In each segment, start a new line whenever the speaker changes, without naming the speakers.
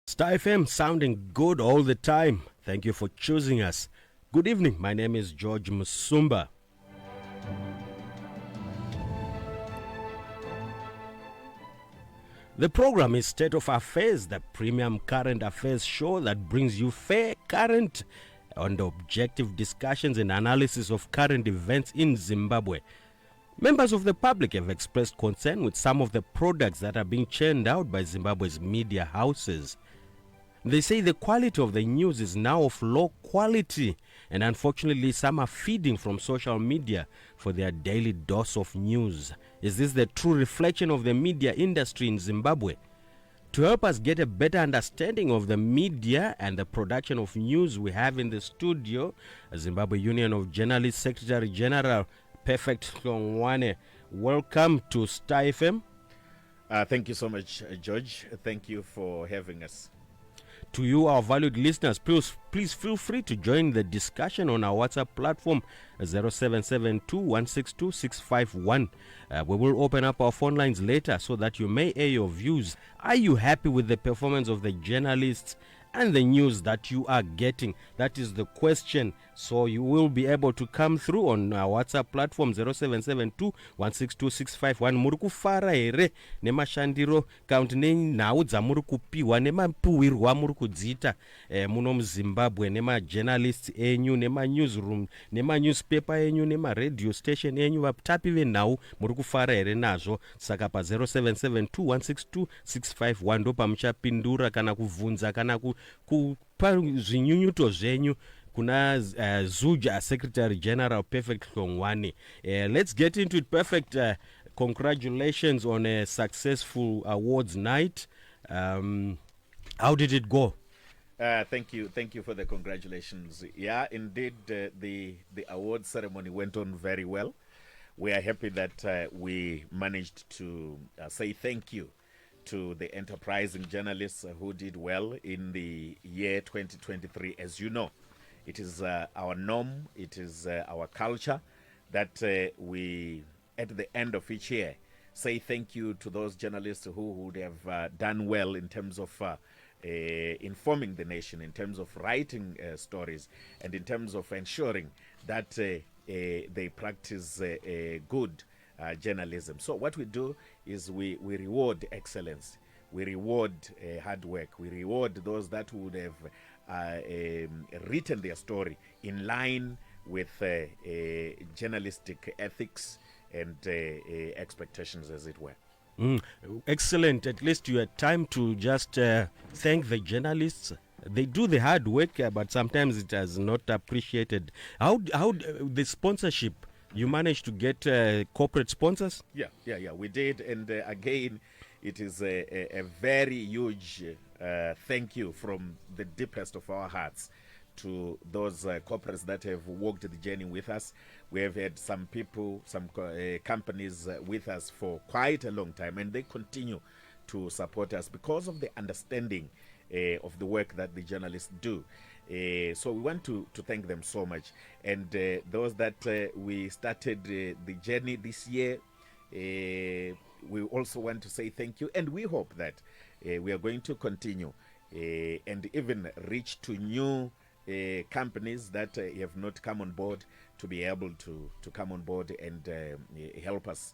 Star FM sounding good all the time. Thank you for choosing us. Good evening. My name is George Musumba. The program is State of Affairs, the premium current affairs show that brings you fair, current, and objective discussions and analysis of current events in Zimbabwe. Members of the public have expressed concern with some of the products that are being churned out by Zimbabwe's media houses. They say the quality of the news is now of low quality, and unfortunately some are feeding from social media for their daily dose of news. Is this the true reflection of the media industry in Zimbabwe? To help us get a better understanding of the media and the production of news, we have in the studio Zimbabwe Union of Journalists Secretary General Perfect Hlongwane. Welcome to Star FM.
Thank you so much, George. Thank you for having us.
To you, our valued listeners, please feel free to join the discussion on our WhatsApp platform 0772162651. We will open up our phone lines later so that you may air your views. Are you happy with the performance of the journalists and the news that you are getting? That is the question. So you will be able to come through on our WhatsApp platform 0772162651. Muri kufara here nemashandiro count nenhau dzamuri kupiwa nemapuhwirwa muri kudziita muno muZimbabwe nemajournalists enyu nemanewsroom nemanewspaper enyu nemaradio station enyu. Vatapi venhau muri kufara here nazvo. Saka pa 0772162651 ndo pamuchapindura kana kuvhunza kana kupa zvinyunyuto zvenyu kuna Zuja Secretary General Perfect Hlongwane. Let's get into it. Perfect, congratulations on a successful awards night. How did it go?
Thank you for the congratulations. Yeah, indeed, the award ceremony went on very well. We are happy that we managed to say thank you to the enterprising journalists who did well in the year 2023. As you know, it is our norm, it is our culture that we, at the end of each year, say thank you to those journalists who would have done well in terms of informing the nation, in terms of writing stories, and in terms of ensuring that they practice good journalism. So what we do is we reward excellence, we reward hard work, we reward those that would have written their story in line with journalistic ethics and expectations, as it were.
Excellent. At least you had time to just thank the journalists. They do the hard work, but sometimes it is not appreciated. How the sponsorship? You managed to get corporate sponsors?
Yeah, we did. And again, it is a very huge thank you from the deepest of our hearts to those corporates that have walked the journey with us. We have had some people, some companies with us for quite a long time, and they continue to support us because of the understanding of the work that the journalists do. So we want to thank them so much. And those that we started the journey this year, we also want to say thank you. And we hope that we are going to continue and even reach to new companies that have not come on board to be able to come on board and help us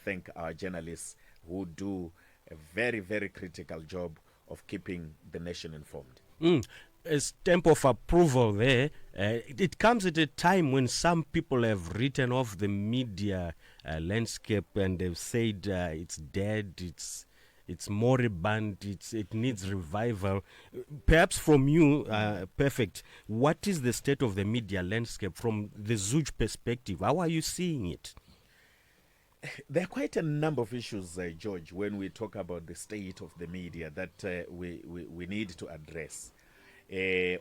thank our journalists who do a very, very critical job of keeping the nation informed.
A stamp of approval there. It comes at a time when some people have written off the media landscape and they've said it's dead, it's moribund, it needs revival. Perhaps from you, Perfect, what is the state of the media landscape from the Zuj perspective? How are you seeing it?
There are quite a number of issues, George, when we talk about the state of the media that we need to address.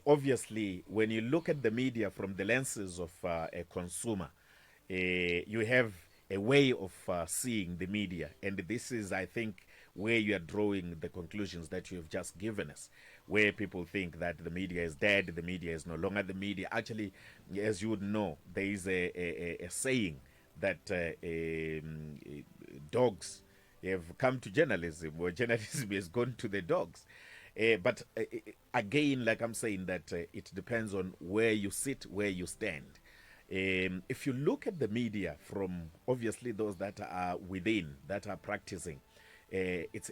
Obviously, when you look at the media from the lenses of a consumer, you have a way of seeing the media. And this is, I think, where you are drawing the conclusions that you have just given us, where people think that the media is dead, the media is no longer the media. Actually, as you would know, there is a saying that dogs have come to journalism, or journalism has gone to the dogs. But again, like I'm saying, that it depends on where you sit, where you stand. If you look at the media from obviously those that are within, that are practicing, it's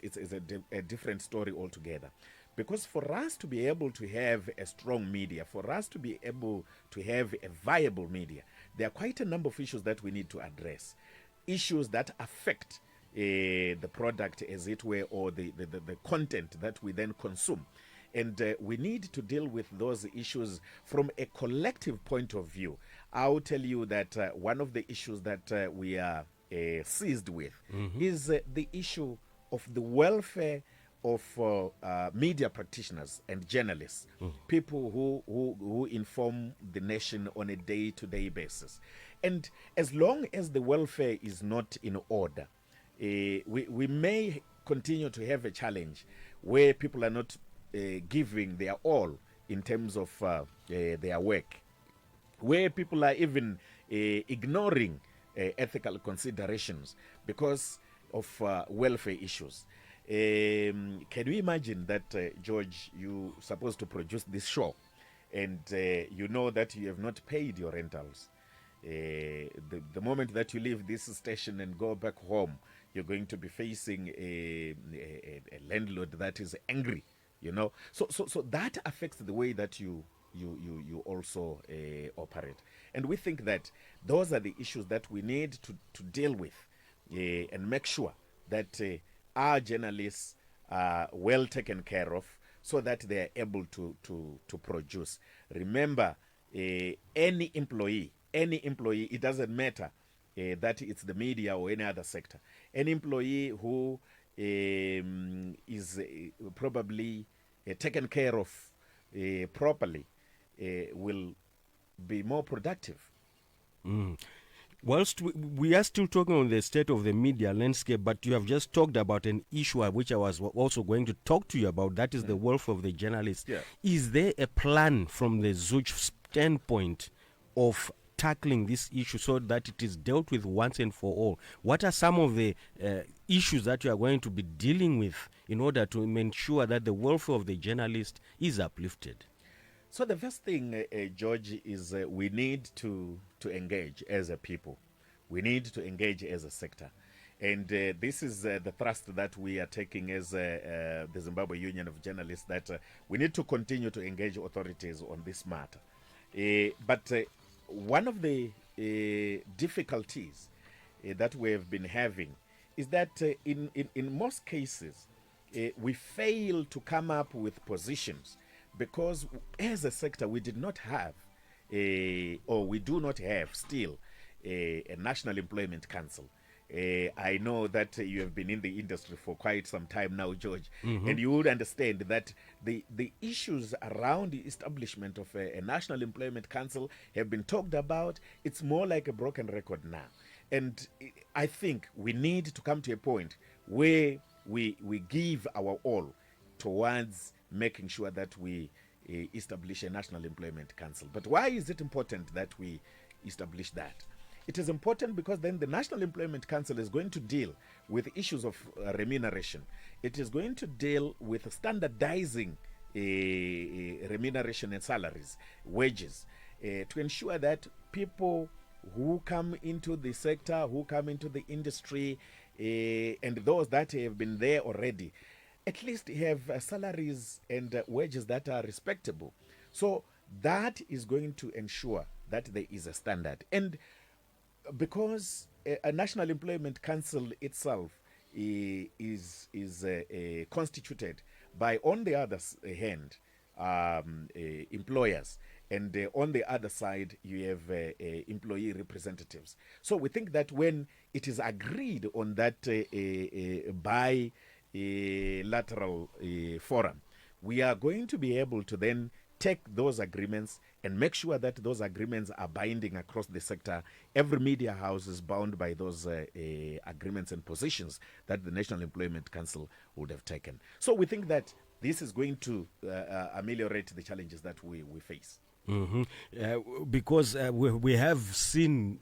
a different story altogether. Because for us to be able to have a strong media, for us to be able to have a viable media, there are quite a number of issues that we need to address. Issues that affect the product, as it were, or the content that we then consume. And we need to deal with those issues from a collective point of view. I'll tell you that one of the issues that we are seized with is the issue of the welfare of media practitioners and journalists, people who inform the nation on a day-to-day basis. And as long as the welfare is not in order, we may continue to have a challenge where people are not giving their all in terms of their work, where people are even ignoring ethical considerations because of welfare issues. Can you imagine that, George, you're supposed to produce this show and you know that you have not paid your rentals? The moment that you leave this station and go back home, you're going to be facing a landlord that is angry, you know. So that affects the way that you also operate. And we think that those are the issues that we need to deal with and make sure that our journalists are well taken care of so that they are able to produce. Remember, any employee, it doesn't matter that it's the media or any other sector, any employee who is probably taken care of properly will be more productive.
Whilst we are still talking on the state of the media landscape, but you have just talked about an issue which I was also going to talk to you about, that is the welfare of the journalists.
Yeah.
Is there a plan from the Zuch standpoint of tackling this issue so that it is dealt with once and for all? What are some of the issues that you are going to be dealing with in order to ensure that the welfare of the journalist is uplifted?
So the first thing, George, is we need to engage as a people. We need to engage as a sector. And this is the thrust that we are taking as the Zimbabwe Union of Journalists, that we need to continue to engage authorities on this matter. But one of the difficulties that we have been having is that in most cases, we fail to come up with positions because as a sector we did not have or we do not have still a National Employment Council. I know that you have been in the industry for quite some time now, George, and you would understand that the issues around the establishment of a National Employment Council have been talked about. It's more like a broken record now. And I think we need to come to a point where we give our all towards making sure that we establish a National Employment Council. But why is it important that we establish that? It is important because then the National Employment Council is going to deal with issues of remuneration. It is going to deal with standardizing remuneration and salaries, wages, to ensure that people who come into the sector, who come into the industry, and those that have been there already, at least have salaries and wages that are respectable. So that is going to ensure that there is a standard. And because a National Employment Council itself is constituted by, on the other hand, employers, and on the other side you have employee representatives. So we think that when it is agreed on that bilateral forum, we are going to be able to then take those agreements and make sure that those agreements are binding across the sector. Every media house is bound by those agreements and positions that the National Employment Council would have taken. So we think that this is going to ameliorate the challenges that we face.
Because we have seen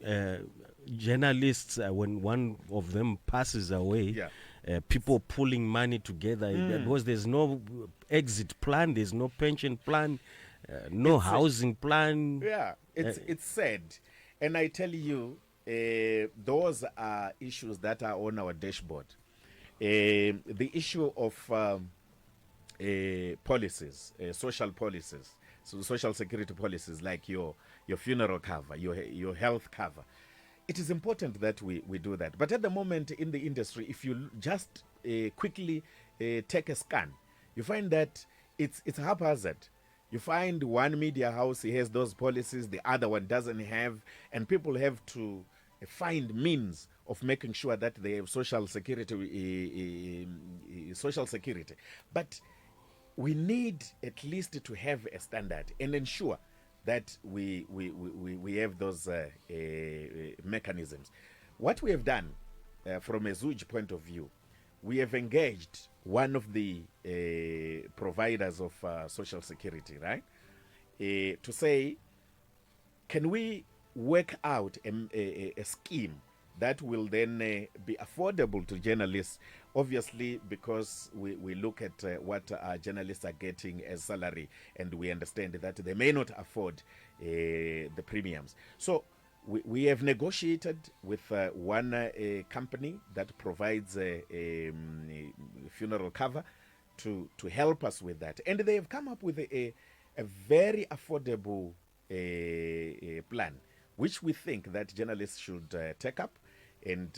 journalists, when one of them passes away, people pulling money together because there's no exit plan, there's no pension plan, no housing plan.
Yeah, it's sad, and I tell you, those are issues that are on our dashboard. The issue of policies, social policies, so social security policies like your funeral cover, your health cover. It is important that we do that. But at the moment in the industry, if you just quickly take a scan, you find that it's haphazard. You find one media house has those policies, the other one doesn't have, and people have to find means of making sure that they have social security. But we need at least to have a standard and ensure that we have those mechanisms. What we have done from a Zuj point of view, we have engaged one of the providers of social security, right? To say, can we work out a scheme that will then be affordable to journalists, obviously because we look at what our journalists are getting as salary, and we understand that they may not afford the premiums. So we have negotiated with one company that provides a funeral cover to help us with that. And they have come up with a very affordable plan, which we think that journalists should take up and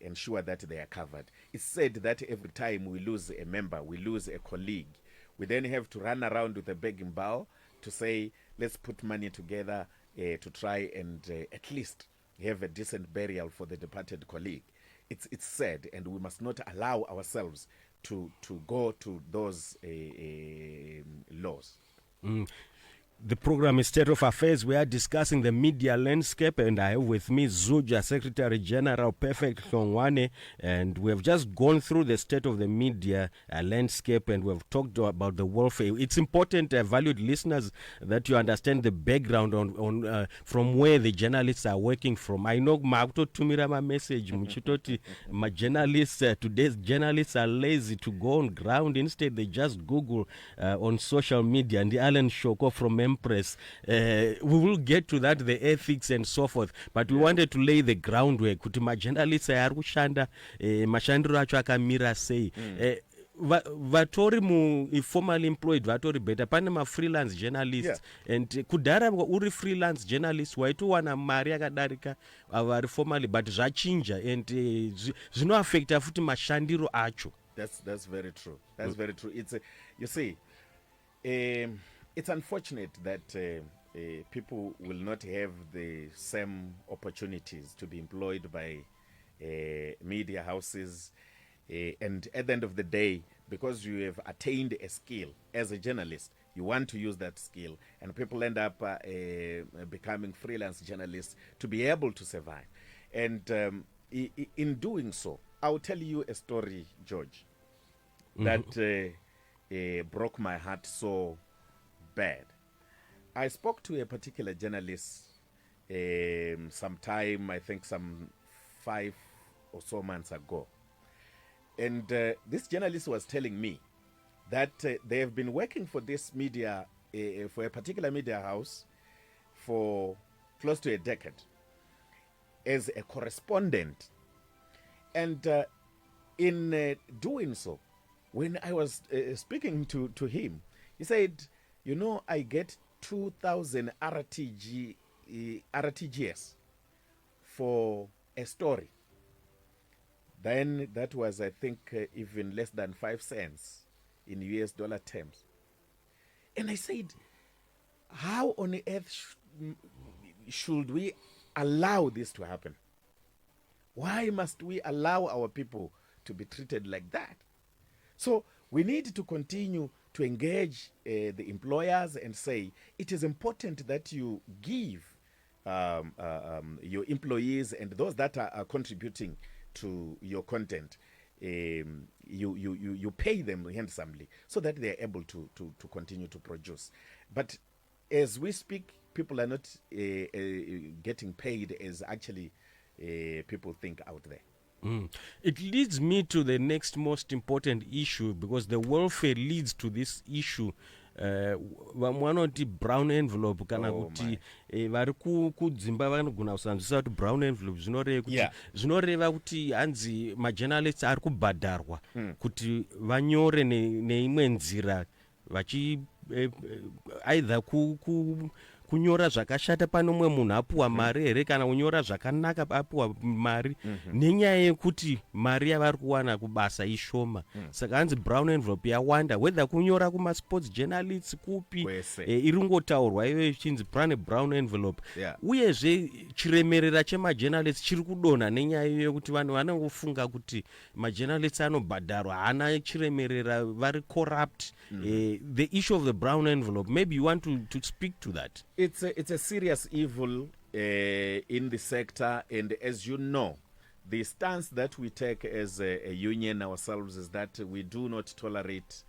ensure that they are covered. It's said that every time we lose a member, we lose a colleague, we then have to run around with a begging bowl to say, let's put money together to try and at least have a decent burial for the departed colleague. It's sad, and we must not allow ourselves to go to those laws.
The program is State of Affairs. We are discussing the media landscape, and I have with me Zuja, Secretary General Perfect Hlongwane, and we have just gone through the state of the media landscape, and we have talked about the welfare. It's important, valued listeners, that you understand the background on from where the journalists are working from. I know Tumira my message, Muchitoti, my journalists, today's journalists are lazy to go on ground. Instead, they just Google on social media, and the Alan Shoko from Empress. We will get to that, the ethics and so forth, but we wanted to lay the groundwork kuti majournalists ari kushanda mashandiro acho akamira sei. Vatori mu formally employed vatori better pane ma freelance journalists, and kudhara uri freelance journalist waitowana mari yakadarika avari formally, but zvachinja and zvinoaffecta futi mashandiro acho.
That's very true. That's very true. It's you see, it's unfortunate that people will not have the same opportunities to be employed by media houses, and at the end of the day, because you have attained a skill as a journalist, you want to use that skill, and people end up becoming freelance journalists to be able to survive. And in doing so, I'll tell you a story, George, that broke my heart so bad. I spoke to a particular journalist sometime, I think some 5 or so months ago. And this journalist was telling me that they have been working for this media, for a particular media house for close to a decade as a correspondent. And in doing so, when I was speaking to him, he said, you know, I get 2,000 RTGS for a story. Then that was, I think, even less than 5 cents in US dollar terms. And I said, how on earth should we allow this to happen? Why must we allow our people to be treated like that? So we need to continue to engage the employers and say it is important that you give your employees and those that are contributing to your content, you pay them handsomely so that they are able to continue to produce. But as we speak, people are not getting paid as actually people think out there.
It leads me to the next most important issue, because the welfare leads to this issue. Vamwe vanoti brown envelope kana
Oh,
kuti
my.
vari kudzimba vanogona kusanzwisisa kuti brown envelope zvinoreva kuti
Yeah.
zvinoreva kuti hanzi majournalists ari kubhadharwa kuti vanyore neimwe nzira vachi aidha kunyora zvakashata pane umwe munhu apuwa mari here kana kunyora zvakanaka apuwa mari nenyaya yekuti mari yavari kuwana kubasa ishoma saka hanzi brown envelope yawanda whether kunyora kumasports journalists kupi
Kwese.
iri ngotaurwa iyoyo ichinzi pane brown envelope
Yeah.
uyezve chiremerera chemajournalists chiri kudonha nenyaya iyoyo yekuti vanhu vanongofunga kuti majournalists anobhadharwa haana chiremerera vari corrupt. The issue of the brown envelope, maybe you want to speak to that.
It's a serious evil in the sector, and as you know, the stance that we take as a union ourselves is that we do not tolerate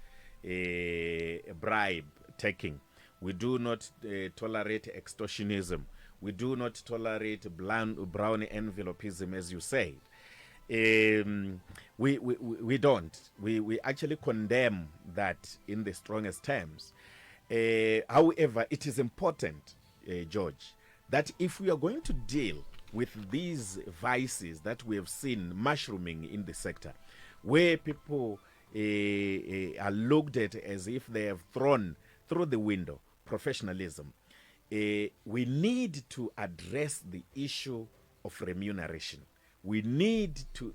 bribe taking. We do not tolerate extortionism. We do not tolerate brown envelopeism, as you say. We don't. We actually condemn that in the strongest terms. However, it is important, George, that if we are going to deal with these vices that we have seen mushrooming in the sector, where people are looked at as if they have thrown through the window professionalism, we need to address the issue of remuneration. We need to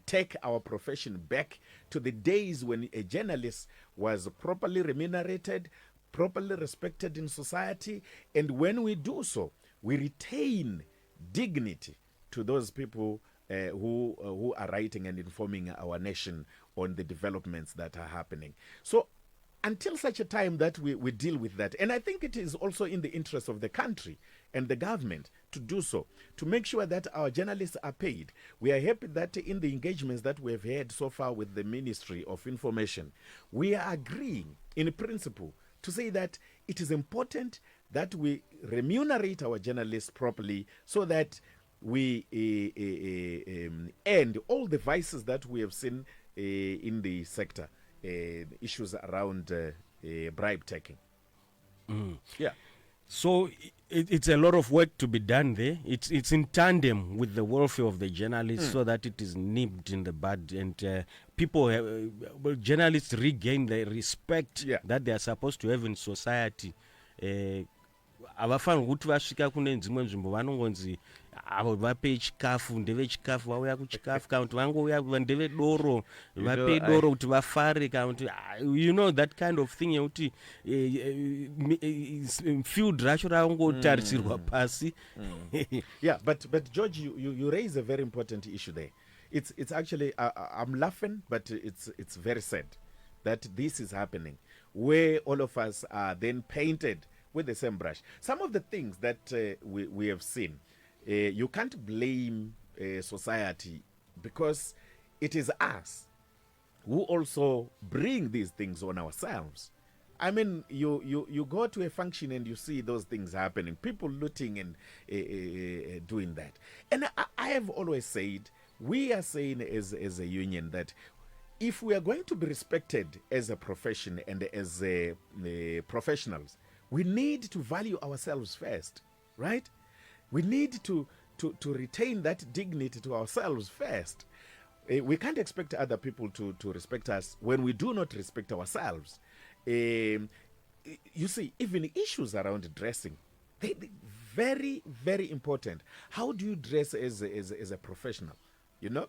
take our profession back to the days when a journalist was properly remunerated, properly respected in society, and when we do so, we retain dignity to those people who are writing and informing our nation on the developments that are happening. So until such a time that we deal with that, and I think it is also in the interest of the country and the government to do so, to make sure that our journalists are paid. We are happy that in the engagements that we have had so far with the Ministry of Information, we are agreeing in principle to say that it is important that we remunerate our journalists properly so that we end all the vices that we have seen in the sector. Issues around bribe taking. Yeah.
So it's a lot of work to be done there. It's in tandem with the welfare of the journalists so that it is nipped in the bud and people, journalists regain the respect that they are supposed to have in society. Avafanirwi kuti vasvika kune dzimwe nzvimbo vanongonzi avo vape chikafu ndevechikafu vauya kuchikafu kana kuti vangouya ndevedoro vape doro kuti vafare kana kuti you know that kind of thing yekuti field racho ravangotarisirwa pasi.
Yeah, but George, you raise a very important issue there. It's actually I'm laughing, but it's very sad that this is happening, where all of us are then painted with the same brush. Some of the things that we have seen, you can't blame society, because it is us who also bring these things on ourselves. I mean, you go to a function and you see those things happening, people looting and doing that. And I have always said, we are saying as a union that if we are going to be respected as a profession and as professionals, we need to value ourselves first, right? We need to retain that dignity to ourselves first. We can't expect other people to respect us when we do not respect ourselves. You see, even issues around dressing, they very, very important. How do you dress as a professional? You know,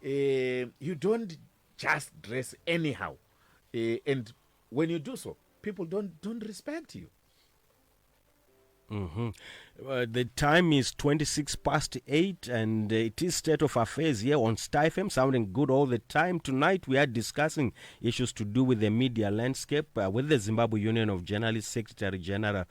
you don't just dress anyhow, and when you do so, people don't respect you.
The time is 8:26, and it is State of Affairs here on StarFM, sounding good all the time. Tonight we are discussing issues to do with the media landscape with the Zimbabwe Union of Journalists Secretary General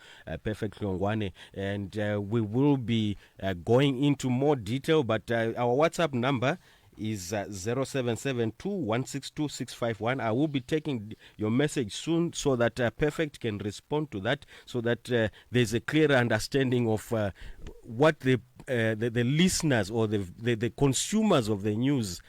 Perfect Longwane, and we will be going into more detail, but our WhatsApp number is 0772162651. I will be taking your message soon so that Perfect can respond to that, so that there's a clear understanding of what the the listeners or the consumers of the news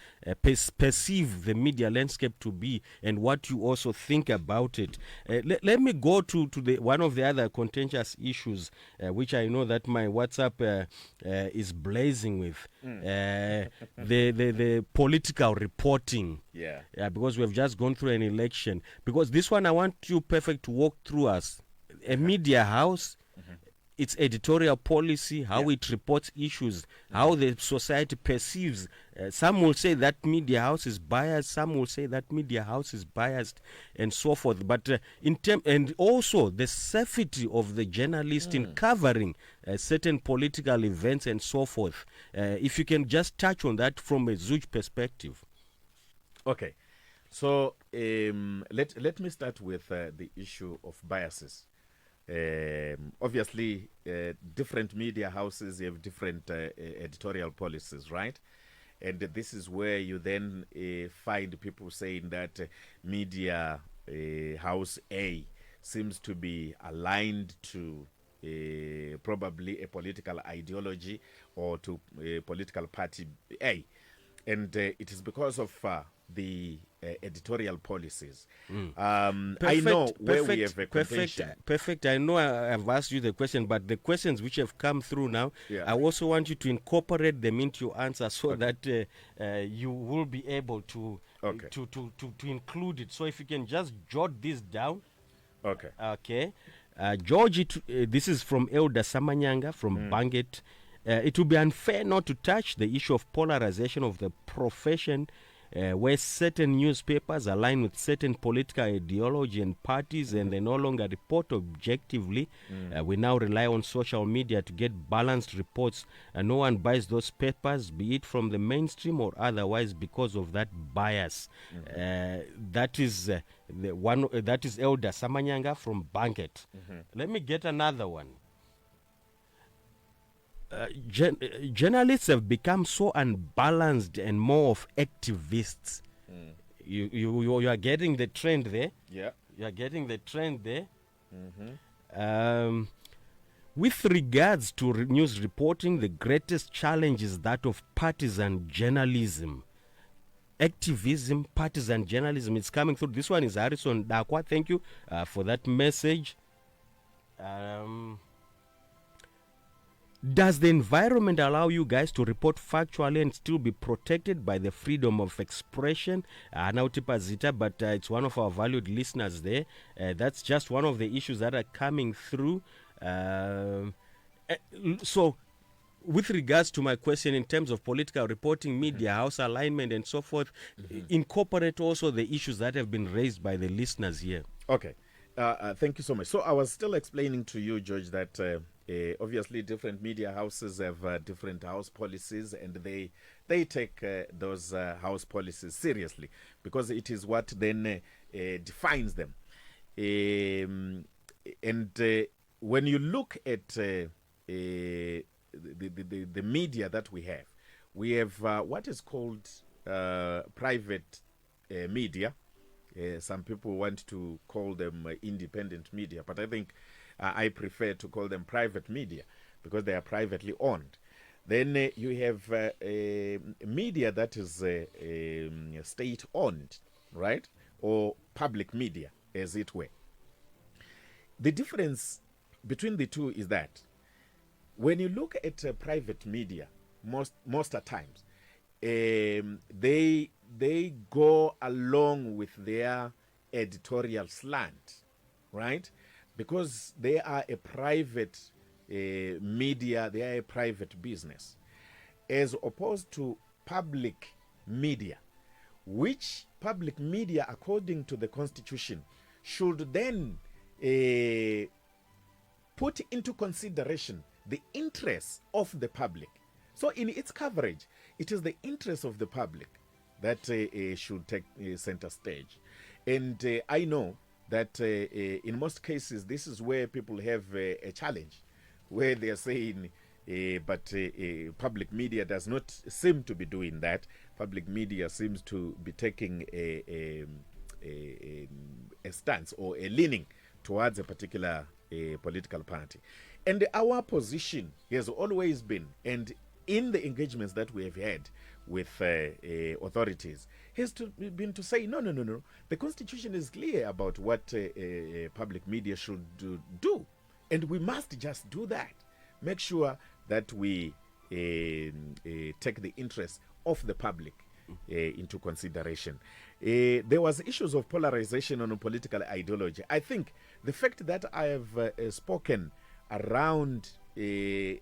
perceive the media landscape to be, and what you also think about it. Let me go to the one of the other contentious issues, which I know that my WhatsApp is blazing with, the political reporting.
Yeah.
Because we have just gone through an election. Because this one, I want you, Perfect, to walk through us. A media house, its editorial policy, how it reports issues, how the society perceives. Some will say that media house is biased, some will say that media house is biased, and so forth. But and also the safety of the journalist in covering certain political events and so forth. If you can just touch on that from a Zuj perspective.
Okay. So let me start with the issue of biases. Obviously, different media houses have different editorial policies, right? And this is where you then find people saying that media house A seems to be aligned to probably a political ideology or to a political party A. And it is because of the editorial policies. I know where we have a contention.
Perfect. I know I've asked you the question, but the questions which have come through now, I also want you to incorporate them into your answer so that you will be able to include it. So if you can just jot this down.
Okay.
Okay. George, this is from Elder Samanyanga from Banget. It would be unfair not to touch the issue of polarization of the profession, where certain newspapers align with certain political ideology and parties, and they no longer report objectively. We now rely on social media to get balanced reports, and no one buys those papers, be it from the mainstream or otherwise, because of that bias. That is the one. That is Elder Samanyanga from Banket. Let me get another one. Journalists have become so unbalanced and more of activists. You are getting the trend there.
Yeah.
You are getting the trend there. With regards to news reporting, the greatest challenge is that of partisan journalism. Activism, partisan journalism is coming through. This one is Harrison Dakwa. Thank you for that message. Does the environment allow you guys to report factually and still be protected by the freedom of expression? Nautipa Zita, but it's one of our valued listeners there. That's just one of the issues that are coming through. So, with regards to my question in terms of political reporting, media house alignment, and so forth, incorporate also the issues that have been raised by the listeners here.
Okay. Thank you so much. So I was still explaining to you, George, that obviously different media houses have different house policies, and they take those house policies seriously because it is what then defines them. When you look at the media that we have what is called private media. Some people want to call them independent media, but I think I prefer to call them private media because they are privately owned. Then you have media that is state-owned, right? Or public media, as it were. The difference between the two is that when you look at private media, most at times, they go along with their editorial slant, right? Because they are a private media, they are a private business, as opposed to public media, which public media, according to the Constitution, should then put into consideration the interests of the public. So in its coverage, it is the interests of the public that should take center stage. And I know that in most cases, this is where people have a challenge, where they are saying, but public media does not seem to be doing that. Public media seems to be taking a stance or a leaning towards a particular political party. And our position has always been, and in the engagements that we have had with authorities, has been to say, no. The Constitution is clear about what public media should do. And we must just do that. Make sure that we take the interest of the public into consideration. There was issues of polarization on political ideology. I think the fact that I have spoken around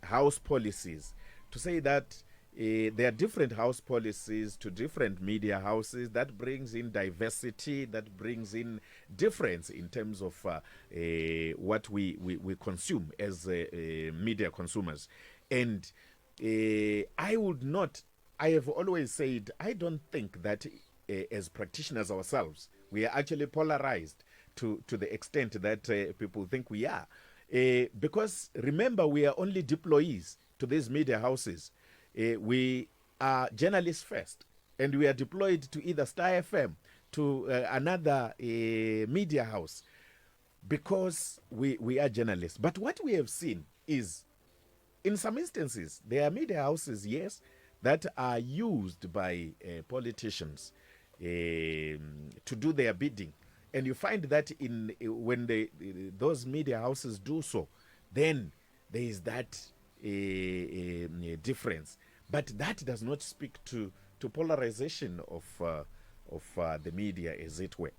house policies to say that there are different house policies to different media houses, that brings in diversity, that brings in difference in terms of what we consume as media consumers. And I have always said, I don't think that as practitioners ourselves, we are actually polarized to the extent that people think we are. Because remember, we are only deployees to these media houses. We are journalists first, and we are deployed to either Star FM, to another media house, because we are journalists. But what we have seen is, in some instances, there are media houses, yes, that are used by politicians to do their bidding. And you find that when those media houses do so, then there is that difference. But that does not speak to polarization of the media, as it were.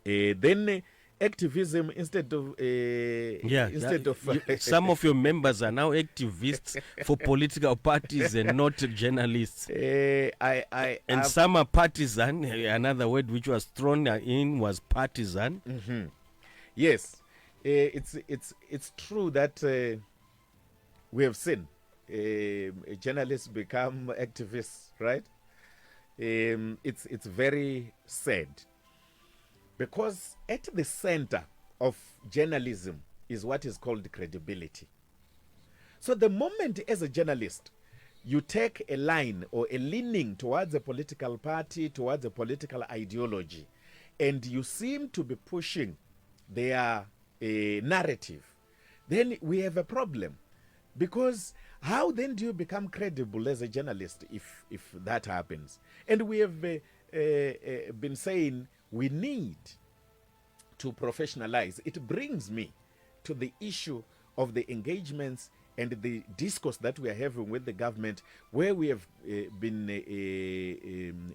Then activism instead of
some of your members are now activists for political parties and not journalists. And some are partisan. Another word which was thrown in was partisan.
Mm-hmm. Yes, it's true that we have seen journalists become activists, right? It's very sad, because at the center of journalism is what is called credibility. So the moment as a journalist you take a line or a leaning towards a political party, towards a political ideology, and you seem to be pushing their narrative, then we have a problem. Because how then do you become credible as a journalist if that happens? And we have been saying we need to professionalize. It brings me to the issue of the engagements and the discourse that we are having with the government, where we have been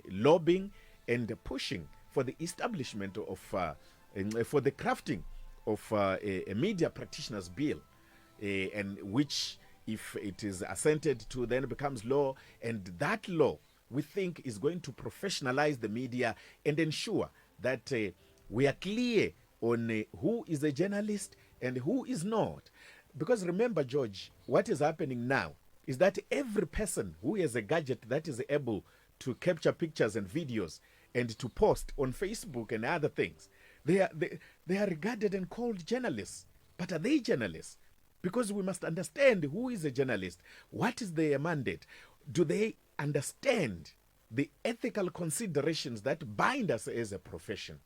lobbying and pushing for the establishment of, for the crafting of a media practitioners bill, and which, if it is assented to, then becomes law. And that law, we think, is going to professionalize the media and ensure that we are clear on who is a journalist and who is not. Because remember, George, what is happening now is that every person who has a gadget that is able to capture pictures and videos and to post on Facebook and other things, they are regarded and called journalists. But are they journalists? Because we must understand who is a journalist. What is their mandate? Do they understand the ethical considerations that bind us as a profession?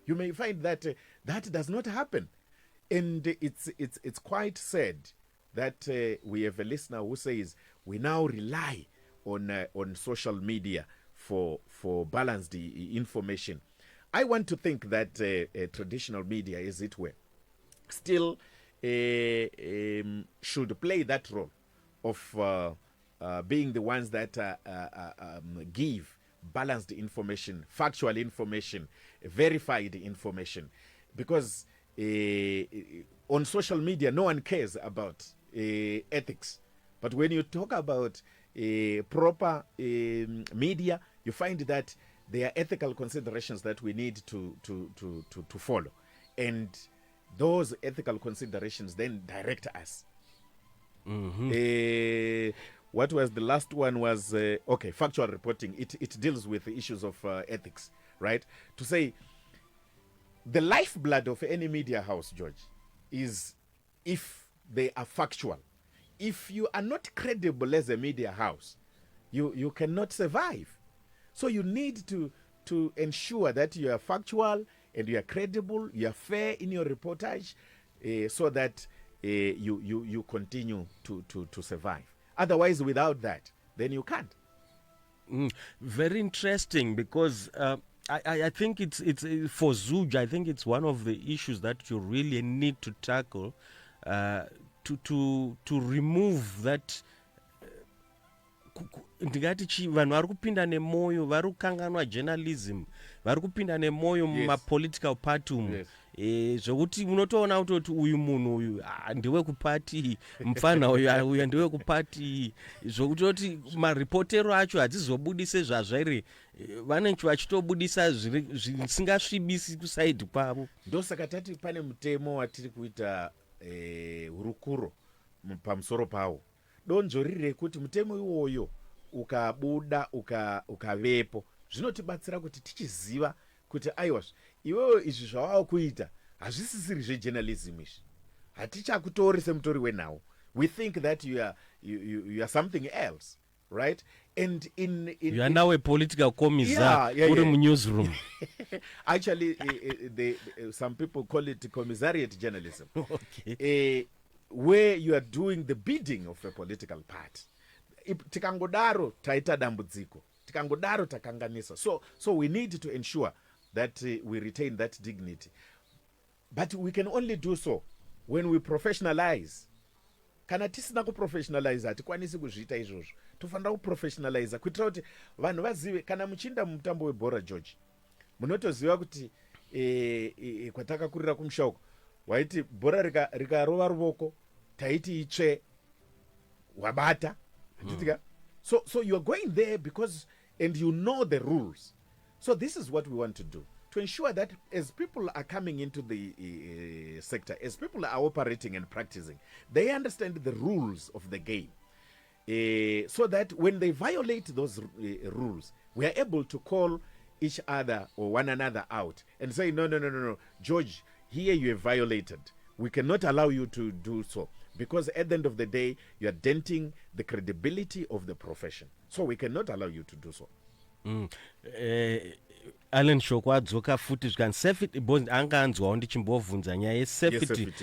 You may find that that does not happen. And it's quite sad that we have a listener who says we now rely on social media for balanced information. I want to think that traditional media, as it were, still should play that role of being the ones that give balanced information, factual information, verified information. Because on social media, no one cares about ethics. But when you talk about proper media, you find that there are ethical considerations that we need to follow. And those ethical considerations then direct us.
Mm-hmm.
What was the last one was, factual reporting. It deals with the issues of ethics, right? To say the lifeblood of any media house, George, is if they are factual. If you are not credible as a media house, you cannot survive. So you need to ensure that you are factual and you are credible, you are fair in your reportage, so that you continue to survive. Otherwise, without that, then you can't.
Very interesting, because I think it's for Zuj. I think it's one of the issues that you really need to tackle, to remove that. Ndingati vanhu vari kupinda nemoyo, vari kukanganwa journalism, vari kupinda nemoyo mumapolitical party umu. Zvokuti unotoona kutoti uyu munhu uyu ndiwe kupati, mufana uyu ndiwe kupati, zvokutoti maripotero acho hadzizobudise zvazvairi, vanenge vachitobudisa zvisingasvibisi kusaidi kwavo.
Ndosaka tati pane mutemo watiri kuita hurukuro pamusoro pawo. Donzvo riri rekuti mutemo iwoyo ukabuda ukavepo, zvinotibatsira kuti tichiziva kuti aiwa iwewe izvi zvawava kuita hazvisisiri zvejournalism izvi, hatichakutori semutori wenhau. We think that you are something else, right? And
you are now a political commissar uri mu-newsroom.
Actually, some people call it commissariat journalism.
Okay.
Where you are doing the bidding of a political party. Tikangodaro taita dambudziko, tikangodaro takanganisa. So we need to ensure that we retain that dignity. But we can only do so when we professionalize. Kana tisina kuprofessionalize hatikwanisi kuzviita izvozvo. Tofanira kuprofessionalize kuitira kuti vanhu vazive. Kana muchinda mutambo webhora George, munotoziva kuti kwatakakurira kumusha uko, waiti bhora rikarova ruoko taiti itsve wabata. So you are going there because, and you know the rules. So this is what we want to do, to ensure that as people are coming into the sector, as people are operating and practicing, they understand the rules of the game, so that when they violate those rules, we are able to call each other or one another out and say, no, George, here you have violated. We cannot allow you to do so, because at the end of the day, you are denting the credibility of the profession. So we cannot allow you to do so.
Alan Shoko adzoka futi zvikani safety, because anganzwawo ndichimbobvunza nyaya yesafety.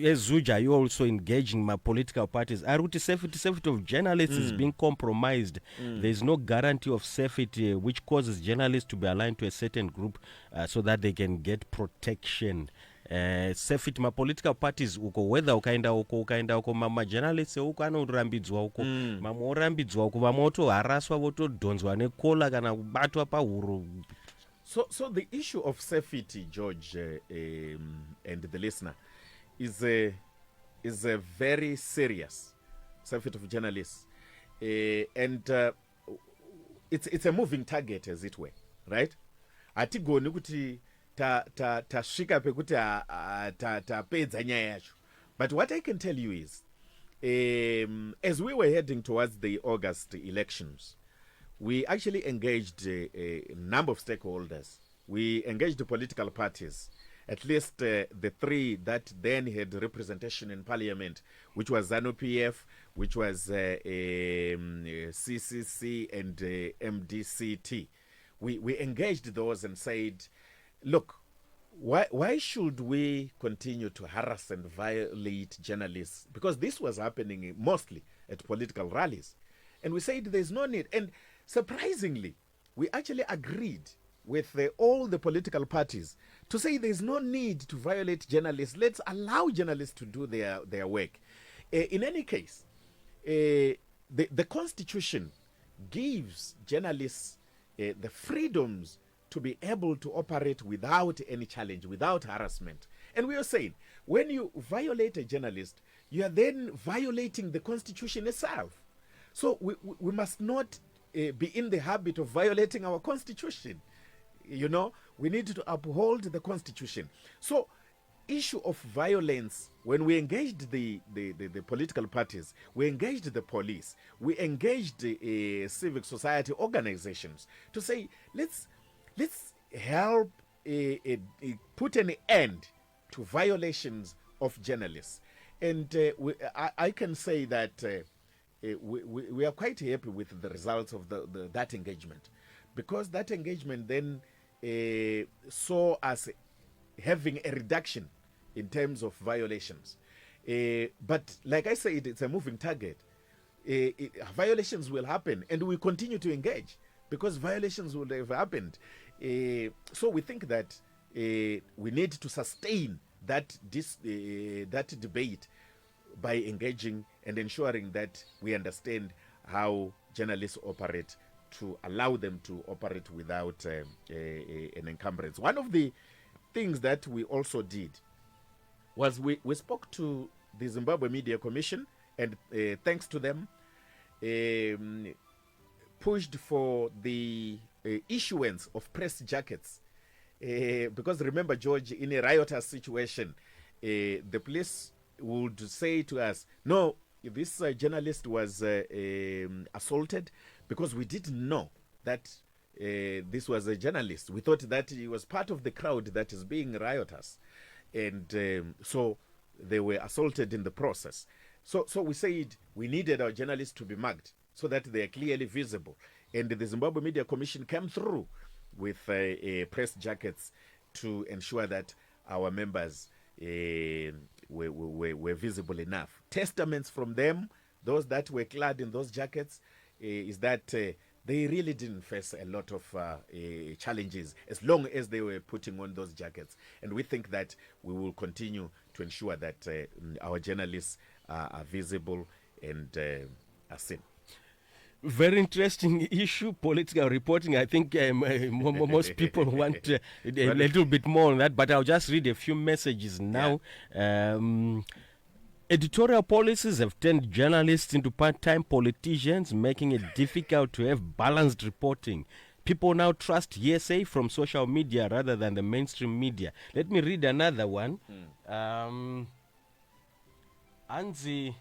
Ezuja, you also engaging my political parties. Ari kuti safety of journalists is being compromised. There is no guarantee of safety, which causes journalists to be aligned to a certain group so that they can get protection. Safety ma political parties uko, whether ukaenda uko majournalists uko anorambidzwa uko, mamorambidzwa uko, vamotoharaswa votodhonzwa nekola kana kubatwa pahuro.
So the issue of safety, George, and the listener, is a very serious safety of journalists, and it's a moving target, as it were, right? Atigoni kuti tasvika pekuti tapedza nyaya yacho. But what I can tell you is, as we were heading towards the August elections, we actually engaged a number of stakeholders. We engaged the political parties, at least the three that then had representation in parliament, which was ZANU-PF, which was CCC and MDCT. We engaged those and said, look, why should we continue to harass and violate journalists? Because this was happening mostly at political rallies. And we said there's no need. And surprisingly, we actually agreed with all the political parties to say there's no need to violate journalists. Let's allow journalists to do their work. In any case, the Constitution gives journalists the freedoms to be able to operate without any challenge, without harassment. And we are saying, when you violate a journalist, you are then violating the Constitution itself. So we must not be in the habit of violating our Constitution. You know, we need to uphold the Constitution. So, issue of violence, when we engaged the political parties, we engaged the police, we engaged civic society organizations to say, let's help put an end to violations of journalists. And I can say that we are quite happy with the results of that engagement, because that engagement then saw us having a reduction in terms of violations. But like I said, it's a moving target. Violations will happen, and we continue to engage because violations will have happened. So we think that we need to sustain that debate by engaging and ensuring that we understand how journalists operate, to allow them to operate without an encumbrance. One of the things that we also did was we spoke to the Zimbabwe Media Commission, and thanks to them, pushed for the issuance of press jackets. Because remember, George, in a riotous situation, the police would say to us, no, this journalist was assaulted, because we didn't know that this was a journalist. We thought that he was part of the crowd that is being riotous. And so they were assaulted in the process. So we said we needed our journalists to be marked so that they are clearly visible. And the Zimbabwe Media Commission came through with press jackets to ensure that our members were visible enough. Testaments from them, those that were clad in those jackets, is that they really didn't face a lot of challenges as long as they were putting on those jackets. And we think that we will continue to ensure that our journalists are visible and are seen.
Very interesting issue, political reporting. I think most people want a little bit more on that, but I'll just read a few messages now. Yeah. Editorial policies have turned journalists into part-time politicians, making it difficult to have balanced reporting. People now trust hearsay from social media rather than the mainstream media. Let me read another one. Anzi,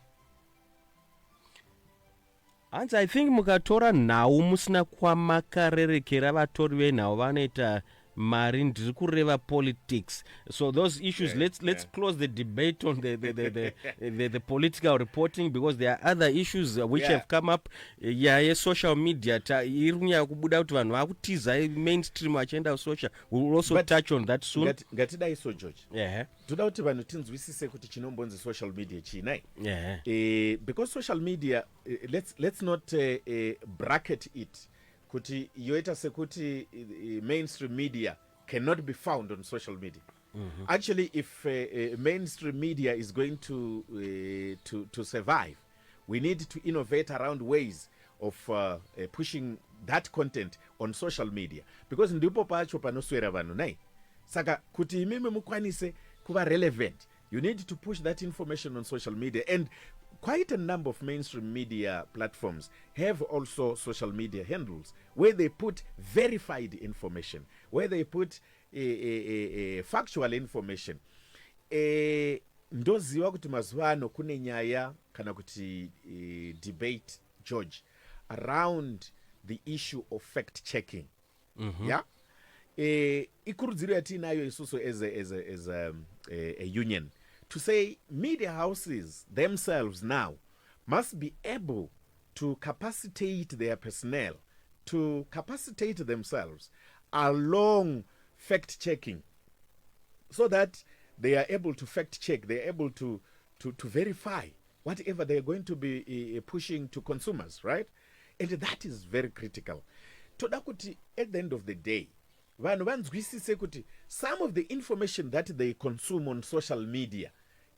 I think mukatora nhau musina kwamakarerekera vatori venhau vanoita mari ndiri kureva politics. So those issues, let's close the debate on the political reporting, because there are other issues which have come up. Social media iri kunyanya kubuda kuti vanhu vakutiza mainstream vachienda social. We will also touch on that soon.
Ngatidai so, George. Toda kuti vanhu tinzwisise kuti chinombonzi social media chinai. Because social media, let's not bracket it kuti yoita sekuti mainstream media cannot be found on social media. Actually, if mainstream media is going to survive, we need to innovate around ways of pushing that content on social media, because ndipo pacho panoswera vanhu nai. Saka kuti imimi mukwanise kuva relevant, you need to push that information on social media. And quite a number of mainstream media platforms have also social media handles where they put verified information, where they put factual information. Ndoziwa kuti mazuva ano kune nyaya kana kuti debate, George, around the issue of fact checking. Ikurudziro yatinayo isusu as a union, to say media houses themselves now must be able to capacitate their personnel, to capacitate themselves along fact-checking, so that they are able to fact-check, they are able to verify whatever they are going to be pushing to consumers, right? And that is very critical. Toda kuti at the end of the day, vanhu vanzwisise kuti some of the information that they consume on social media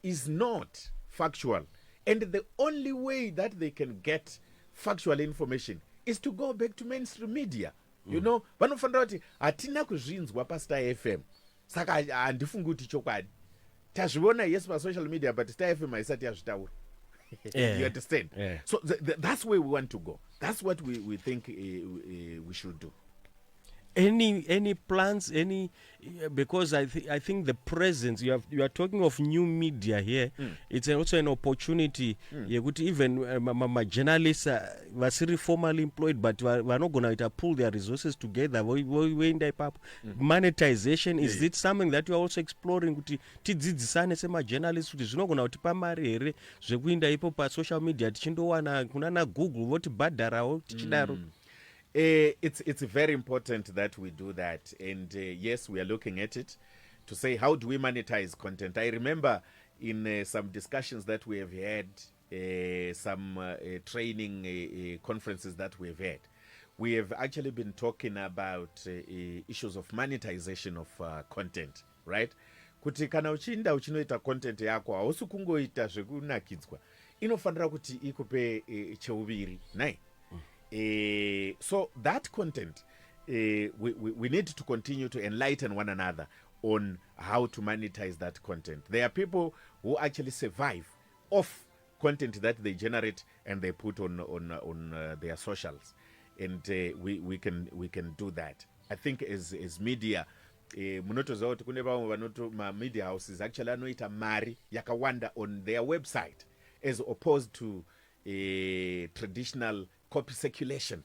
is not factual, and the only way that they can get factual information is to go back to mainstream media. You know, vanofanira kuti hatina kuzvinzwa paStar FM, saka handifungi kuti chokwadi. Tazviona yes pasocial media, but Star FM haisati yazvitaura. You understand? So that's where we want to go. That's what we think we should do.
Any plans, because I think the presence, you are talking of new media here. It's also an opportunity. Even my journalists were formally employed, but we're not going to pull their resources together. Monetization, is it something that you are also exploring? Tidzidzisane sema journalists kuti zvinogona kutipa mari here zvekuinda ipo pa social media tichindowana kunana Google votibhadharawo tichidaro.
It's very important that we do that, and yes, we are looking at it to say how do we monetize content. I remember in some discussions that we have had, some training conferences that we have had, we have actually been talking about issues of monetization of content, right? Kuti kana uchinda uchinoita content yako hausi kungoita zvekunakidzwa, inofanira kuti ikupe cheuviri, nai? So that content, we need to continue to enlighten one another on how to monetize that content. There are people who actually survive off content that they generate and they put on their socials, and we can do that. I think as media, munotoziva kuti kune vamwe vanoto media houses actually anoita mari yakawanda on their website as opposed to traditional copy circulation.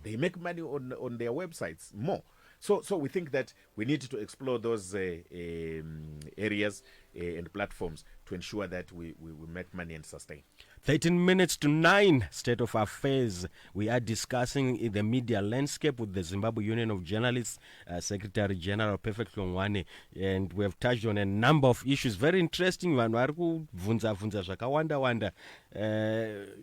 They make money on their websites more. So we think that we need to explore those areas and platforms to ensure that we make money and sustain.
13 minutes to 9, State of Affairs. We are discussing the media landscape with the Zimbabwe Union of Journalists, Secretary General Perfect Longwane, and we have touched on a number of issues. Very interesting.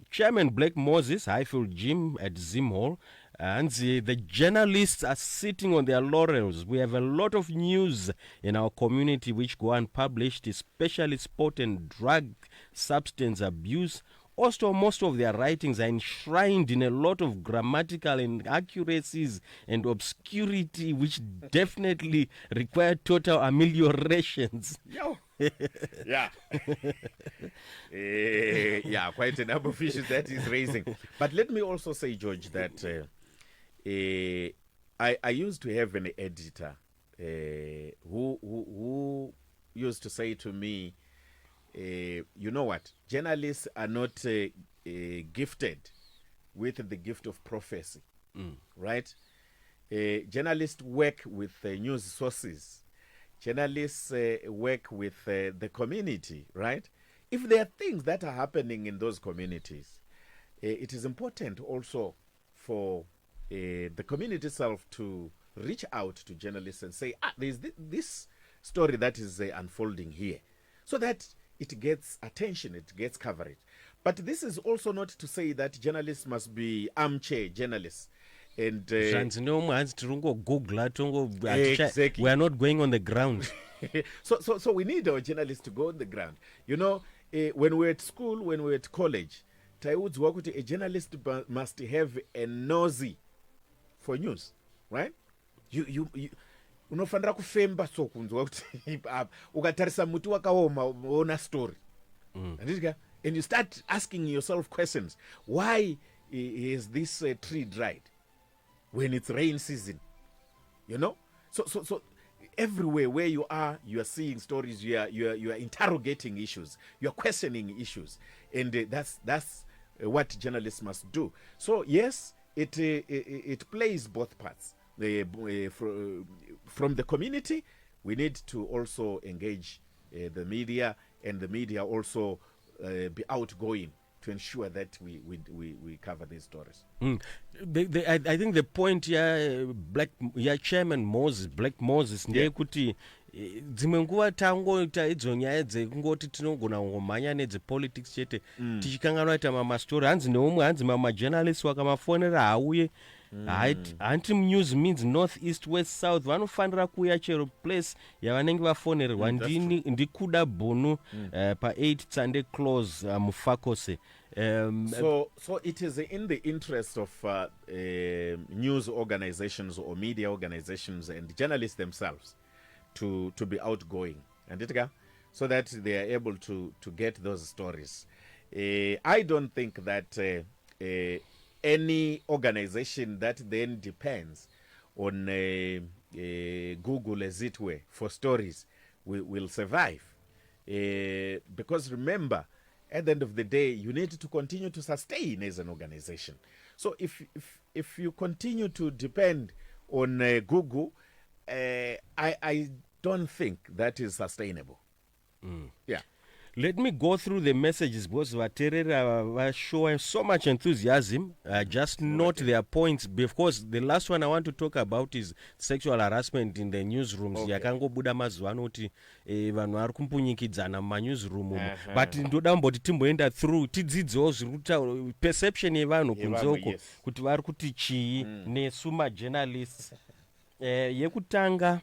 Chairman Blake Moses, Highfield Gym at Zim Hall, and the journalists are sitting on their laurels. We have a lot of news in our community which go unpublished, especially sport and drug substance abuse. Also, most of their writings are enshrined in a lot of grammatical inaccuracies and obscurity, which definitely require total ameliorations.
Yo. Yeah. Yeah, quite a number of issues that is raising. But let me also say, George, that I used to have an editor who used to say to me, you know what, journalists are not gifted with the gift of prophecy, right? Journalists work with news sources. Journalists work with the community, right? If there are things that are happening in those communities, it is important also for the community itself to reach out to journalists and say, there's this story that is unfolding here, so that it gets attention, it gets coverage. But this is also not to say that journalists must be armchair journalists. And
exactly.
Exactly.
We are not going on the ground.
So we need our journalists to go on the ground. You know, when we're at school, when we're at college, a journalist must have a nosy for news, right? You unofanira kufemba so kunzwa kuti ukatarisa muti wakaoma uona story, and you start asking yourself questions. Why is this tree dried when it's rain season? You know, so everywhere where you are seeing stories. You are interrogating issues, you are questioning issues, and that's what journalists must do. So yes, it plays both parts. From the community, we need to also engage the media, and the media also be outgoing to ensure that we cover these stories.
I think the point here, Chairman Moses, Black Moses, ndeyekuti dzimwe nguva tangoita idzo nyaya dzekungoti tinogona kungomhanya nedzepolitics chete tichikanganwa ita mamastori. Hanzi neumwe hanzi mamajournalists wakamafonera hauye hanti news means north east west south, vanofanira kuuya chero place yavanenge vafonererwa. Ndikuda bhunu pa8 Tsande close mufakose.
So it is in the interest of news organizations or media organizations and journalists themselves to be outgoing, and so that they are able to get those stories. I don't think that any organization that then depends on Google, as it were, for stories will survive. Because remember, at the end of the day, you need to continue to sustain as an organization. So if you continue to depend on Google, I don't think that is sustainable. Yeah.
Let me go through the messages because Vaterera show so much enthusiasm. Just note their points because the last one I want to talk about is sexual harassment in the newsrooms.
Okay.
Yakangobuda mazuva anoti vanhu vari kumpunyikidzana mumanewsroom umo. But ndoda mboti timboenda through tidzidzewo zviri kutaura perception yevanhu kunzoko
yes.
kuti vari kuti chii nesu majournalists. Yekutanga,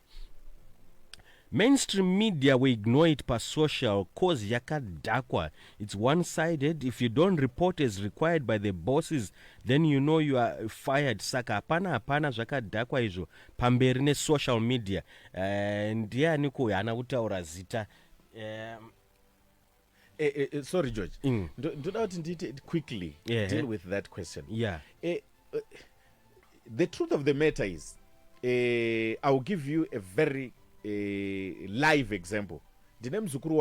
mainstream media will ignore it per social cause yakadakwa. It's one-sided. If you don't report as required by the bosses, then you know you are fired. Saka hapana zvakadakwa izvo pamberi ne social media. Ndianiko yana kutaura zita.
Sorry, George. Ndoda kuti ndite quickly deal with that question.
Yeah.
The truth of the matter is, I will give you a very live example. Ndine mzukuru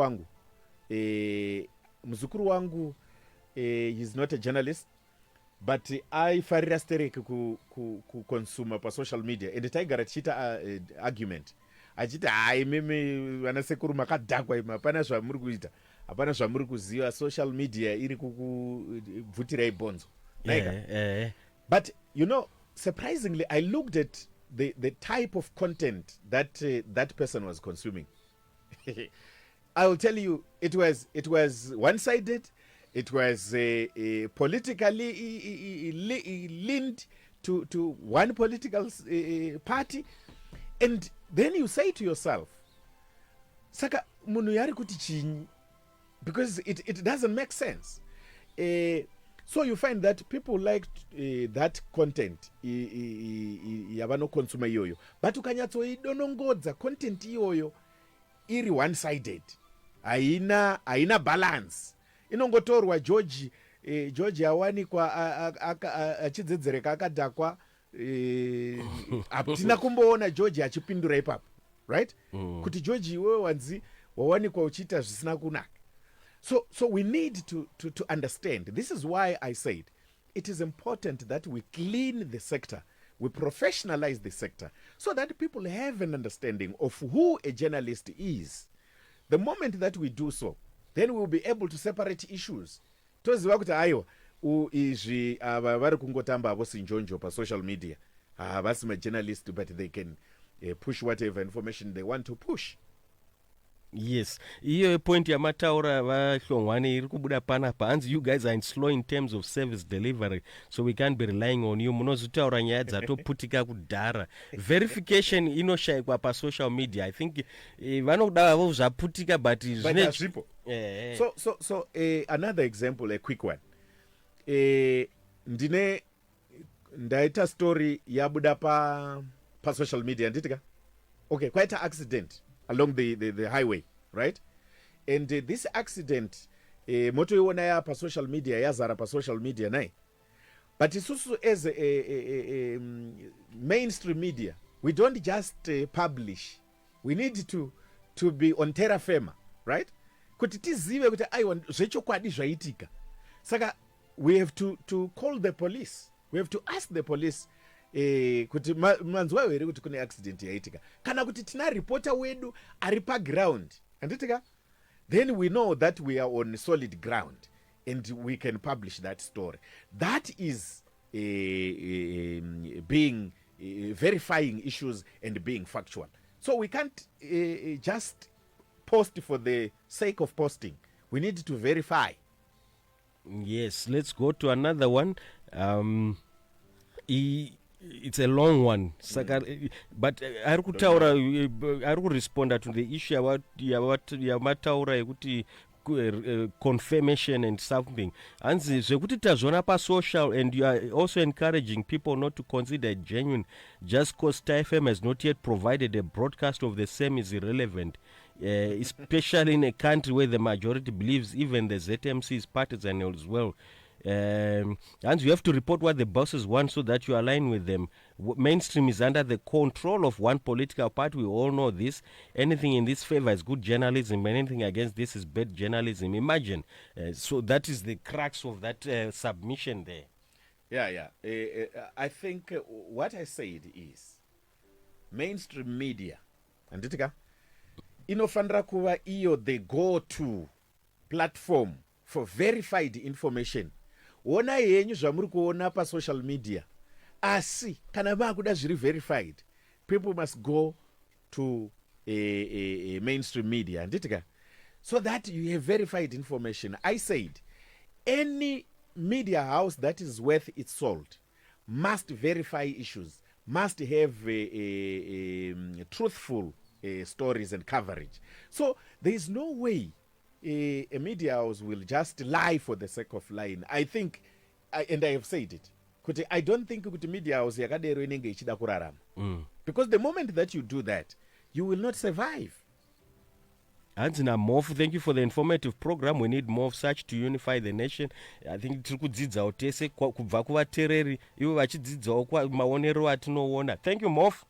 wangu he's not a journalist, but aifarira stereke ku consumer pa social media, and taigara tichita argument achiti hai mimi vanasekuru makadhakwa imi hapana zvamuri kuita, hapana zvamuri kuziva, social media iri kukubvutirai bhonzo. But you know, surprisingly, I looked at the type of content that that person was consuming. I will tell you, it was one-sided. It was politically linked to one political party, and then you say to yourself, "Saka munu yari kuti chinyi?" Because it doesn't make sense. So you find that people liked that content yavano consumer iyoyo, but ukanyatsoidonongodza content iyoyo iri one-sided, haina balance. Inongotorwa George awanikwa achidzedzereka akadhakwa, hatina kumboona George achipindura ipapo, right? Kuti George iwewe wanzi wawanikwa uchiita zvisina kunaka. So we need to understand. This is why I said it is important that we clean the sector, we professionalize the sector, so that people have an understanding of who a journalist is. The moment that we do so, then we will be able to separate issues. Toziva kuti aiwa izvi vari kungotamba avo sinjonjo pa social media, havasi majournalist, but they can push whatever information they want to push.
Yes, iyo point yamataura vahlongwane iri kubuda panapa, hanzi you guys are slow in terms of service delivery, so we can't be relying on you. Munozotaura nyaya dzatoputika kudhara. Verification inoshayikwa pa social media. I think vanoda havo zvaputika but
hazvipo. So another example, a quick one. Ndaita story yabuda pa social media nditika. Okay, quite an accident along the highway, right? And this accident moto iwona ya pa social media, yazara pa social media nai. But isusu as a mainstream media, we don't just publish. We need to be on terra firma, right? Kuti tizive kuti aiwa zvechokwadi zvaitika. Saka we have to call the police. We have to ask the police kuti manzwa here kuti kune accident yaitika, kana kuti tina reporter wedu ari pa ground anditika, then we know that we are on solid ground and we can publish that story. That is being verifying issues and being factual. So we can't just post for the sake of posting. We need to verify.
Yes, let's go to another one. It's a long one, but ari kuresponda to the issue about yamataura yekuti confirmation and something. Hanzi zvekuti tazvona pa social, and you are also encouraging people not to consider it genuine just cause TFM has not yet provided a broadcast of the same is irrelevant. Especially in a country where the majority believes even the ZMC is partisan as well. And you have to report what the bosses want so that you align with them. Mainstream is under the control of one political party. We all know this. Anything in this favor is good journalism, anything against this is bad journalism. Imagine. So that is the crux of that submission there.
Yeah. I think what I said is mainstream media, anditika, inofanira kuva iyo the go-to platform for verified information. Ona yenyu zvamuri kuona pa-social media. Asi, kana makuda zviri verified, people must go to a mainstream media. Nditika? So that you have verified information. I said, any media house that is worth its salt must verify issues, must have truthful stories and coverage. So there is no way a media house will just lie for the sake of lying. I think, and I have said it, kuti I don't think kuti media house yakadero inenge ichida kurarama. Because the moment that you do that, you will not survive.
Hanzina Mof, thank you for the informative program. We need more of such to unify the nation. I think tiri kudzidzawo tese kubva kuvateereri ivo vachidzidzawo maonero atinoona. Thank you, Mof.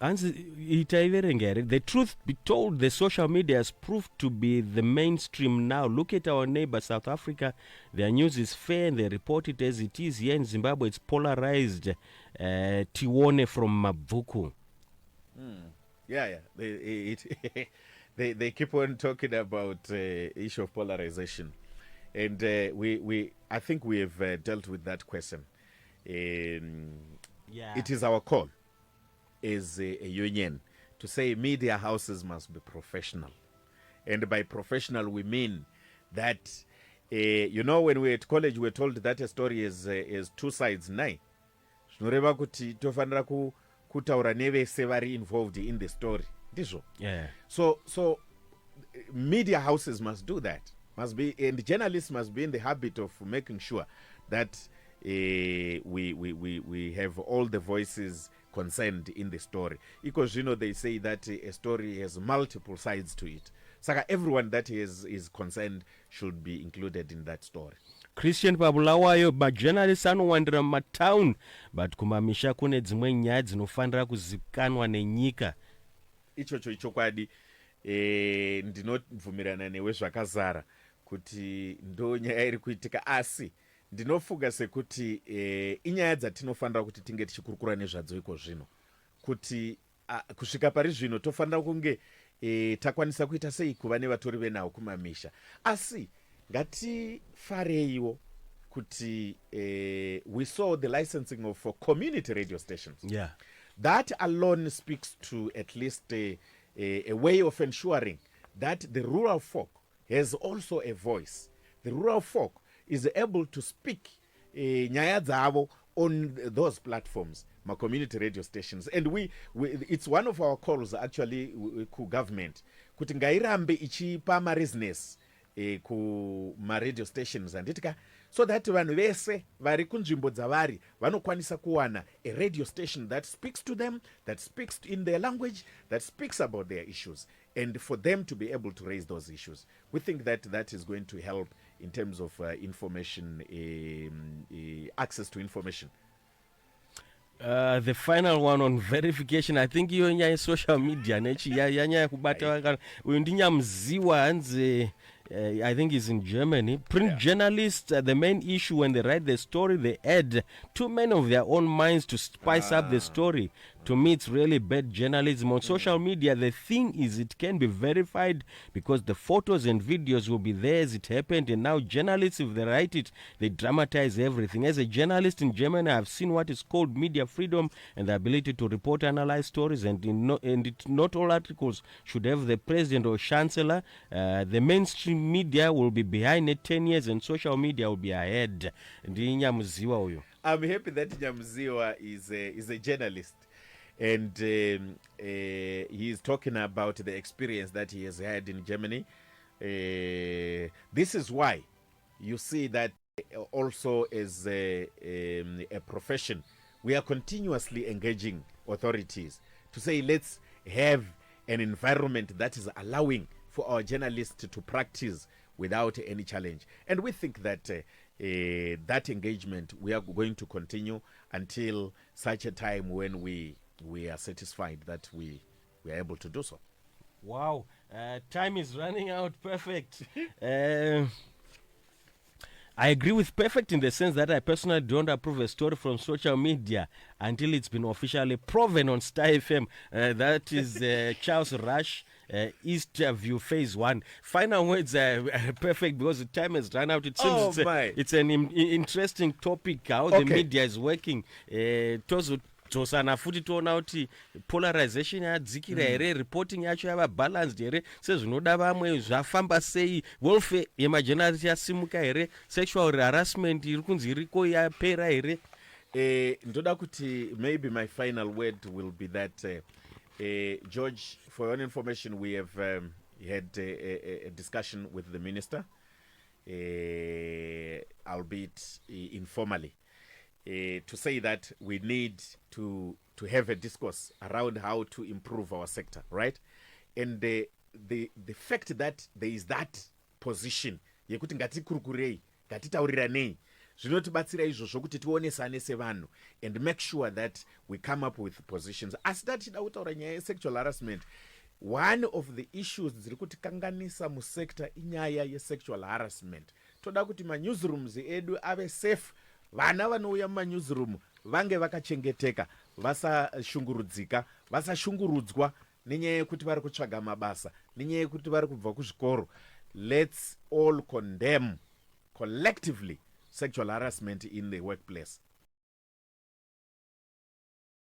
The truth be told, the social media has proved to be the mainstream now. Look at our neighbor South Africa. Their news is fair and they report it as it is. Here in Zimbabwe, it's polarized. Tiwone from Mabuku.
Yeah. They keep on talking about issue of polarization. And I think we have dealt with that question. It is our call as a union to say media houses must be professional. And by professional, we mean that, when we were at college, we were told that a story is two sides. Zvinoreva kuti tofanira kutaura nevese vari involved in the story. Ndizvo.
Yeah.
So media houses must do that. And journalists must be in the habit of making sure that we have all the voices concerned in the story, because they say that a story has multiple sides to it. So everyone that is concerned should be included in that story.
Christian Pabulawayo, majournalists anowandira mumatown, but kumamisha kune dzimwe nyaya dzinofanira kuzivikanwa nenyika.
Ichocho ichokwadi. Ndinobvumirana newe zvakazara kuti ndo nyaya iri kuitika, asi ndinofunga sekuti inyaya dzatinofanira kuti tinge tichikurukura nezvadzo iko zvino, kuti kusvika pari zvino tofanira kunge takwanisa kuita sei kuva nevatori venhau kumamisha. Asi ngatifareiwo kuti we saw the licensing of community radio stations.
Yeah.
That alone speaks to at least a way of ensuring that the rural folk has also a voice. The rural folk is able to speak nyaya dzavo on those platforms, my community radio stations. And we it's one of our calls actually ku government kuti ngairambe ichipa ma-business ku ma-radio stations anditika, so that vanhu vese vari kunzvimbo dzavari vanokwanisa kuwana a radio station that speaks to them, that speaks in their language, that speaks about their issues, and for them to be able to raise those issues. We think that that is going to help in terms of information, access to information.
The final one on verification, I think iyo nyaya social media nechi yanya kubata uindinyamuziwa hanze. I think it's in Germany. Print journalists, the main issue when they write the story, they add too many of their own minds to spice up the story. To me, it's really bad journalism. On social media, the thing is it can be verified because the photos and videos will be there as it happened. And now journalists, if they write it, they dramatize everything. As a journalist in Germany, I've seen what is called media freedom and the ability to report, analyze stories. And not all articles should have the president or chancellor. The mainstream media will be behind it 10 years and social media will be ahead. I'm
happy that Nyamuziwa is a journalist. And he is talking about the experience that he has had in Germany. This is why you see that also as a profession, we are continuously engaging authorities to say, let's have an environment that is allowing for our journalists to practice without any challenge. And we think that that engagement, we are going to continue until such a time when we are satisfied that we are able to do so.
Wow. Time is running out. Perfect. I agree with Perfect in the sense that I personally don't approve a story from social media until it's been officially proven on Star FM. That is Charles Rush, East View Phase 1. Final words, Perfect, because the time has run out. It seems it's an interesting topic, how the media is working. Tosana futi toona kuti polarization yadzikira here, reporting yacho yava balanced here, sezvinoda vamwe zvafamba sei, welfare yemajournalist yasimuka here, sexual harassment iri kunzi iriko yapera here.
Ndoda kuti maybe my final word will be that George, for your own information, we have had a discussion with the minister, albeit informally, to say that we need to have a discourse around how to improve our sector, right? And the fact that there is that position yekuti ngatikurukurei, ngatitauriranei, zvinotibatsira izvozvo kuti tionesane sevanhu and make sure that we come up with positions. Asi tachida kutaura nyaya ye-sexual harassment, one of the issues dziri kutikanganisa musekta inyaya ye-sexual harassment. Toda kuti ma-newsrooms edu ave safe, vana vanouya muma-newsroom vange vakachengeteka, vasashungurudzika, vasashungurudzwa nenyaya yekuti vari kutsvaga mabasa, nenyaya yekuti vari kubva kuzvikoro. Let's all condemn collectively sexual harassment in the workplace.